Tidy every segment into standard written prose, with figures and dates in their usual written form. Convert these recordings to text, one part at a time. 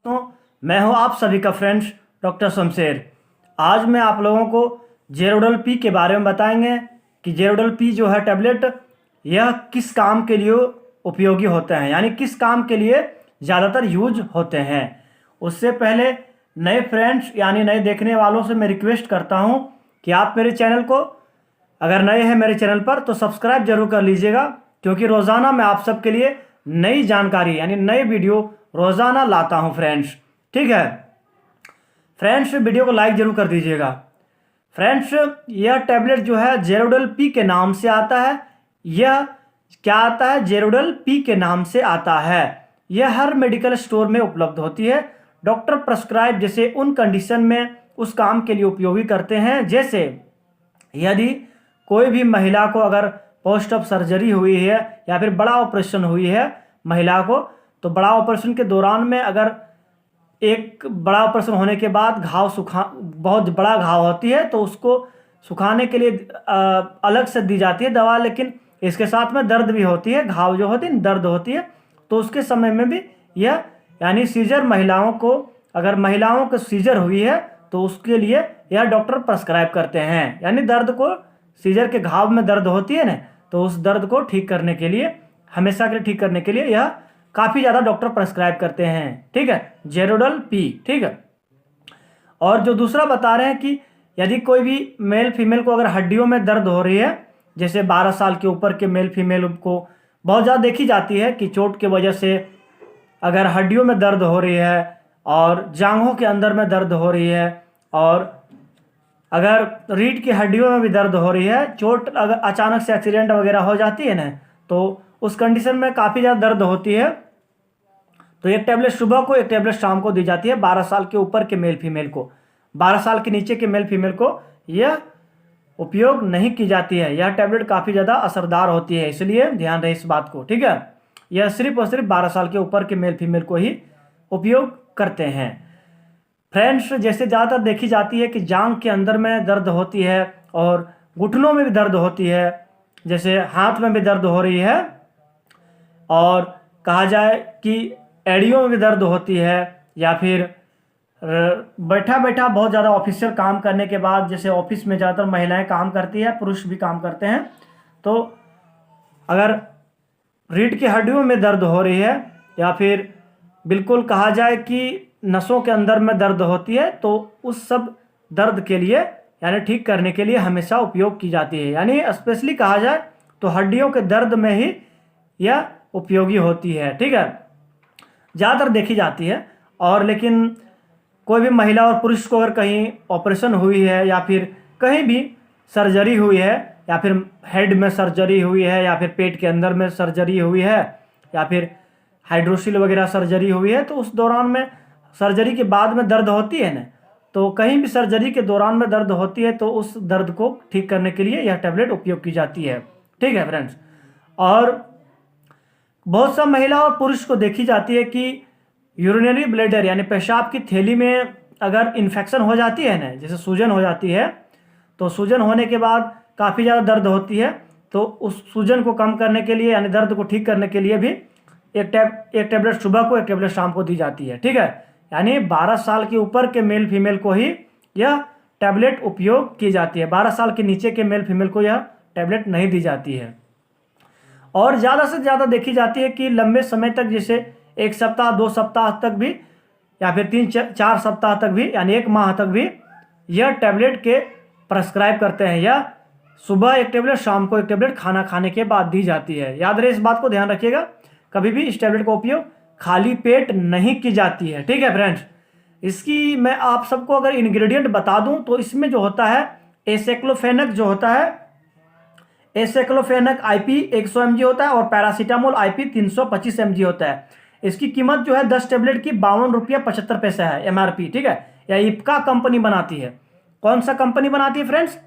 तो मैं हूं आप सभी का फ्रेंड्स डॉक्टर शमशेर। आज मैं आप लोगों को जेरोडल पी के बारे में बताएंगे कि जेरोडल पी जो है टैबलेट यह किस काम के लिए उपयोगी होते हैं, यानी किस काम के लिए ज़्यादातर यूज होते हैं। उससे पहले नए फ्रेंड्स यानी नए देखने वालों से मैं रिक्वेस्ट करता हूं कि आप मेरे चैनल को अगर नए हैं मेरे चैनल पर तो सब्सक्राइब जरूर कर लीजिएगा, क्योंकि रोज़ाना मैं आप सबके लिए नई जानकारी यानी नई वीडियो रोज़ाना लाता हूं फ्रेंड्स। ठीक है फ्रेंड्स, वीडियो को लाइक जरूर कर दीजिएगा। फ्रेंड्स, यह टैबलेट जो है जेरोडल पी के नाम से आता है। यह क्या आता है? जेरोडल पी के नाम से आता है। यह हर मेडिकल स्टोर में उपलब्ध होती है। डॉक्टर प्रेस्क्राइब जैसे उन कंडीशन में उस काम के लिए उपयोगी करते हैं, जैसे यदि कोई भी महिला को अगर पोस्ट ऑफ सर्जरी हुई है या फिर बड़ा ऑपरेशन हुई है महिला को, तो बड़ा ऑपरेशन के दौरान में अगर एक बड़ा ऑपरेशन होने के बाद घाव बहुत बड़ा घाव होती है तो उसको सुखाने के लिए अलग से दी जाती है दवा, लेकिन इसके साथ में दर्द भी होती है। घाव जो होती है दर्द होती है, तो उसके समय में भी यह यानी सीजर महिलाओं को, अगर महिलाओं को सीजर हुई है तो उसके लिए यह डॉक्टर प्रेस्क्राइब करते हैं। यानी दर्द को, सीजर के घाव में दर्द होती है ना, तो उस दर्द को ठीक करने के लिए, हमेशा के लिए ठीक करने के लिए यह काफ़ी ज़्यादा डॉक्टर प्रेस्क्राइब करते हैं। ठीक है, जेरोडल पी। ठीक है, और जो दूसरा बता रहे हैं कि यदि कोई भी मेल फीमेल को अगर हड्डियों में दर्द हो रही है, जैसे 12 साल के ऊपर के मेल फीमेल को बहुत ज़्यादा देखी जाती है कि चोट की वजह से अगर हड्डियों में दर्द हो रही है और जांघों के अंदर में दर्द हो रही है और अगर रीढ़ की हड्डियों में भी दर्द हो रही है, चोट अगर अचानक से एक्सीडेंट वगैरह हो जाती है ना, तो उस कंडीशन में काफ़ी ज़्यादा दर्द होती है, तो एक टैबलेट सुबह को एक टैबलेट शाम को दी जाती है 12 साल के ऊपर के मेल फीमेल को। 12 साल के नीचे के मेल फीमेल को यह उपयोग नहीं की जाती है। यह टैबलेट काफ़ी ज़्यादा असरदार होती है, इसलिए ध्यान रहे इस बात को। ठीक है, यह सिर्फ और सिर्फ 12 साल के ऊपर के मेल फीमेल को ही उपयोग करते हैं। फ्रेंड्स, जैसे ज़्यादातर देखी जाती है कि जांघ के अंदर में दर्द होती है और घुटनों में भी दर्द होती है, जैसे हाथ में भी दर्द हो रही है, और कहा जाए कि एड़ियों में भी दर्द होती है, या फिर बैठा बैठा बहुत ज़्यादा ऑफिशियल काम करने के बाद, जैसे ऑफिस में ज़्यादातर महिलाएं काम करती है, पुरुष भी काम करते हैं, तो अगर रीढ़ की हड्डियों में दर्द हो रही है या फिर बिल्कुल कहा जाए कि नसों के अंदर में दर्द होती है, तो उस सब दर्द के लिए यानी ठीक करने के लिए हमेशा उपयोग की जाती है। यानी स्पेशली कहा जाए तो हड्डियों के दर्द में ही यह उपयोगी होती है। ठीक है, ज़्यादातर देखी जाती है। और लेकिन कोई भी महिला और पुरुष को अगर कहीं ऑपरेशन हुई है या फिर कहीं भी सर्जरी हुई है, या फिर हेड में सर्जरी हुई है, या फिर पेट के अंदर में सर्जरी हुई है, या फिर हाइड्रोसिल वगैरह सर्जरी हुई है, तो उस दौरान में सर्जरी के बाद में दर्द होती है ना, तो कहीं भी सर्जरी के दौरान में दर्द होती है तो उस दर्द को ठीक करने के लिए यह टैबलेट उपयोग की जाती है। ठीक है फ्रेंड्स, और बहुत सा महिला और पुरुष को देखी जाती है कि यूरिनरी ब्लैडर यानी पेशाब की थैली में अगर इन्फेक्शन हो जाती है ना, जैसे सूजन हो जाती है, तो सूजन होने के बाद काफ़ी ज़्यादा दर्द होती है, तो उस सूजन को कम करने के लिए यानी दर्द को ठीक करने के लिए भी एक टैबलेट सुबह को एक टैबलेट शाम को दी जाती है। ठीक है, यानी 12 साल के ऊपर के मेल फीमेल को ही यह टैबलेट उपयोग की जाती है। 12 साल के नीचे के मेल फीमेल को यह टैबलेट नहीं दी जाती है। और ज़्यादा से ज़्यादा देखी जाती है कि लंबे समय तक, जैसे 1 सप्ताह 2 सप्ताह तक भी, या फिर 3-4 सप्ताह तक भी, यानी 1 माह तक भी यह टैबलेट के प्रेस्क्राइब करते हैं। यह सुबह एक टैबलेट, शाम को एक टैबलेट खाना खाने के बाद दी जाती है। याद रहे, इस बात को ध्यान रखिएगा, कभी भी इस टैबलेट का उपयोग खाली पेट नहीं की जाती है। ठीक है फ्रेंड्स, इसकी मैं आप सबको अगर इंग्रेडिएंट बता दूं तो इसमें जो होता है एसेक्लोफेनक जो होता है, एसेक्लोफेनक आईपी 100 mg होता है और पैरासीटामोल आईपी 325 mg होता है। इसकी कीमत जो है 10 टैबलेट की 52 रुपया 75 पैसा है एमआरपी। ठीक है, यह इप्का कंपनी बनाती है। कौन सा कंपनी बनाती है फ्रेंड्स?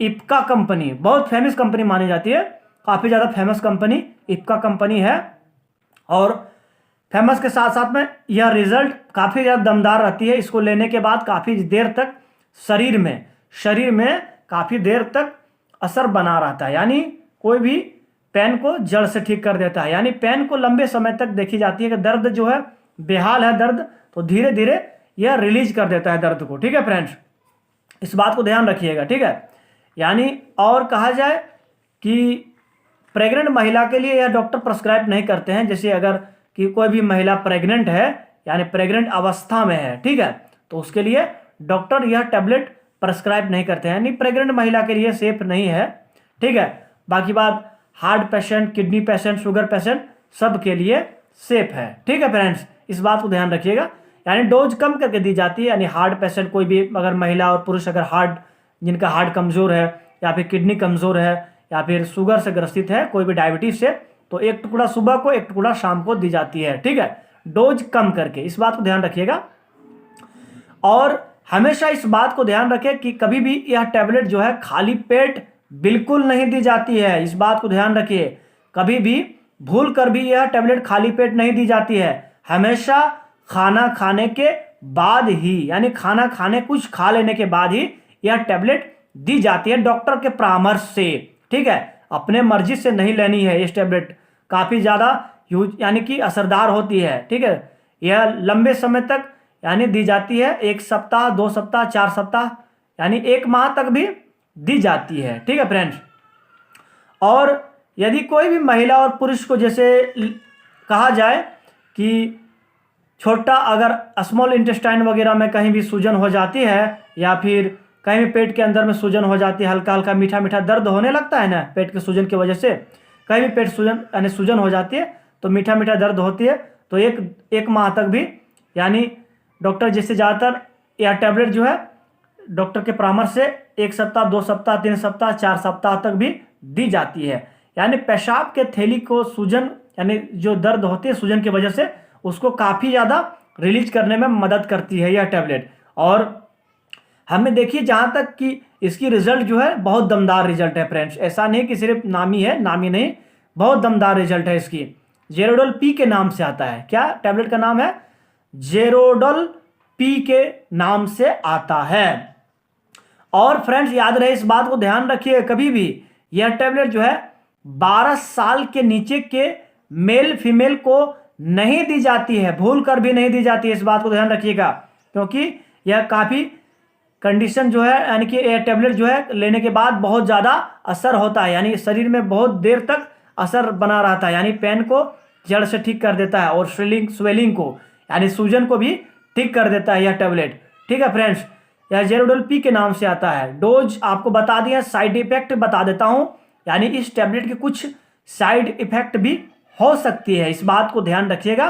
इप्का कंपनी, बहुत फेमस कंपनी मानी जाती है, काफ़ी ज़्यादा फेमस कंपनी इप्का कंपनी है। और फेमस के साथ साथ में यह रिजल्ट काफ़ी ज़्यादा दमदार रहती है। इसको लेने के बाद काफ़ी देर तक शरीर में काफ़ी देर तक असर बना रहता है, यानी कोई भी पेन को जड़ से ठीक कर देता है। यानी पेन को लंबे समय तक देखी जाती है कि दर्द जो है बेहाल है दर्द, तो धीरे धीरे यह रिलीज कर देता है दर्द को। ठीक है फ्रेंड्स, इस बात को ध्यान रखिएगा। ठीक है, यानी और कहा जाए कि प्रेग्नेंट महिला के लिए यह डॉक्टर प्रेस्क्राइब नहीं करते हैं। जैसे अगर कि कोई भी महिला प्रेग्नेंट है यानी प्रेग्नेंट अवस्था में है, ठीक है, तो उसके लिए डॉक्टर यह टैबलेट प्रेस्क्राइब नहीं करते हैं, यानी प्रेग्नेंट महिला के लिए सेफ नहीं है। ठीक है, बाकी बात heart patient, kidney patient, sugar patient सब के लिए सेफ है। ठीक है फ्रेंड्स, इस बात को ध्यान रखिएगा। यानी डोज कम करके दी जाती है, यानी हार्ट पेशेंट कोई भी अगर महिला और पुरुष अगर जिनका हार्ट कमज़ोर है या फिर किडनी कमज़ोर है या फिर शुगर से ग्रसित है, कोई भी डायबिटीज से, तो एक टुकड़ा सुबह को एक टुकड़ा शाम को दी जाती है। ठीक है, डोज कम करके, इस बात को ध्यान रखिएगा। और हमेशा इस बात को ध्यान रखें कि कभी भी यह टैबलेट जो है खाली पेट बिल्कुल नहीं दी जाती है। इस बात को ध्यान रखिए, कभी भी भूल कर भी यह टैबलेट खाली पेट नहीं दी जाती है। हमेशा खाना खाने के बाद ही, यानी खाना खाने कुछ खा लेने के बाद ही यह टैबलेट दी जाती है डॉक्टर के परामर्श से। ठीक है, अपने मर्जी से नहीं लेनी है। इस टैबलेट काफ़ी ज़्यादा यूज यानी कि असरदार होती है। ठीक है, यह लंबे समय तक यानी दी जाती है, 1 सप्ताह, 2 सप्ताह, 4 सप्ताह, यानी 1 माह तक भी दी जाती है। ठीक है फ्रेंड्स, और यदि कोई भी महिला और पुरुष को जैसे कहा जाए कि छोटा अगर स्मॉल इंटेस्टाइन वगैरह में कहीं भी सूजन हो जाती है या फिर कहीं भी पेट के अंदर में सूजन हो जाती है, हल्का हल्का मीठा मीठा दर्द होने लगता है ना पेट के सूजन की वजह से, कहीं भी पेट सूजन यानी सूजन हो जाती है तो मीठा मीठा दर्द होती है, तो एक माह तक भी यानी डॉक्टर जैसे ज़्यादातर यह टैबलेट जो है डॉक्टर के परामर्श से 1 सप्ताह, 2 सप्ताह, 3 सप्ताह, 4 सप्ताह तक भी दी जाती है। यानी पेशाब के थैली को सूजन यानी जो दर्द होती है सूजन की वजह से, उसको काफ़ी ज़्यादा रिलीज करने में मदद करती है यह टैबलेट। और हमें देखिए जहाँ तक कि इसकी रिजल्ट जो है बहुत दमदार रिजल्ट है फ्रेंड्स। ऐसा नहीं कि सिर्फ नामी है, नामी नहीं, बहुत दमदार रिजल्ट है इसकी। जेरोडोल पी के नाम से आता है। क्या टैबलेट का नाम है? जेरोडोल पी के नाम से आता है। और फ्रेंड्स याद रहे, इस बात को ध्यान रखिए, कभी भी यह टैबलेट जो है 12 साल के नीचे के मेल फीमेल को नहीं दी जाती है, भूल कर भी नहीं दी जाती है। इस बात को ध्यान रखिएगा, क्योंकि यह काफ़ी कंडीशन जो है यानी कि यह टैबलेट जो है लेने के बाद बहुत ज़्यादा असर होता है, यानी शरीर में बहुत देर तक असर बना रहता है, यानी पेन को जड़ से ठीक कर देता है और स्वेलिंग को यानी सूजन को भी ठीक कर देता है यह टैबलेट। ठीक है फ्रेंड्स, यह जेरोडोल पी के नाम से आता है। डोज आपको बता दिया, साइड इफेक्ट बता देता हूं, यानी इस टैबलेट के कुछ साइड इफेक्ट भी हो सकती है। इस बात को ध्यान रखिएगा,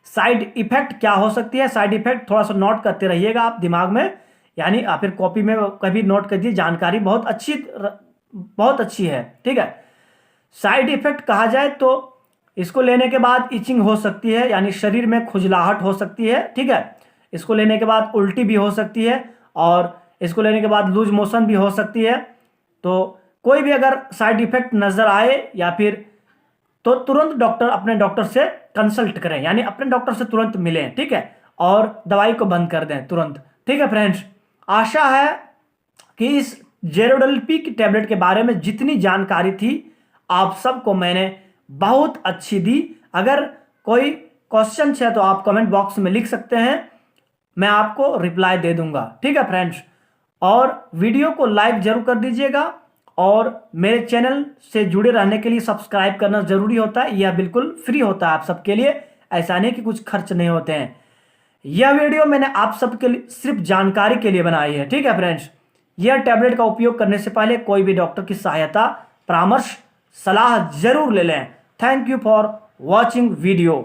साइड इफेक्ट क्या हो सकती है। साइड इफेक्ट थोड़ा सा नोट करते रहिएगा आप दिमाग में, यानी आप फिर कॉपी में कभी नोट कर दीजिए, जानकारी बहुत अच्छी है। ठीक है, साइड इफेक्ट कहा जाए तो इसको लेने के बाद इचिंग हो सकती है, यानी शरीर में खुजलाहट हो सकती है। ठीक है, इसको लेने के बाद उल्टी भी हो सकती है और इसको लेने के बाद लूज मोशन भी हो सकती है। तो कोई भी अगर साइड इफेक्ट नज़र आए या फिर तो तुरंत अपने डॉक्टर से कंसल्ट करें, यानी अपने डॉक्टर से तुरंत मिलें। ठीक है, और दवाई को बंद कर दें तुरंत। ठीक है फ्रेंड्स, आशा है कि इस जेरोडोल पी की टैबलेट के बारे में जितनी जानकारी थी आप सबको मैंने बहुत अच्छी दी। अगर कोई क्वेश्चन है तो आप कमेंट बॉक्स में लिख सकते हैं, मैं आपको रिप्लाई दे दूंगा। ठीक है फ्रेंड्स, और वीडियो को लाइक जरूर कर दीजिएगा और मेरे चैनल से जुड़े रहने के लिए सब्सक्राइब करना जरूरी होता है, यह बिल्कुल फ्री होता है आप सबके लिए, ऐसा नहीं कि कुछ खर्च नहीं होते हैं। यह वीडियो मैंने आप सबके लिए सिर्फ जानकारी के लिए बनाई है। ठीक है फ्रेंड्स, यह टैबलेट का उपयोग करने से पहले कोई भी डॉक्टर की सहायता, परामर्श, सलाह जरूर ले लें। Thank you for watching video.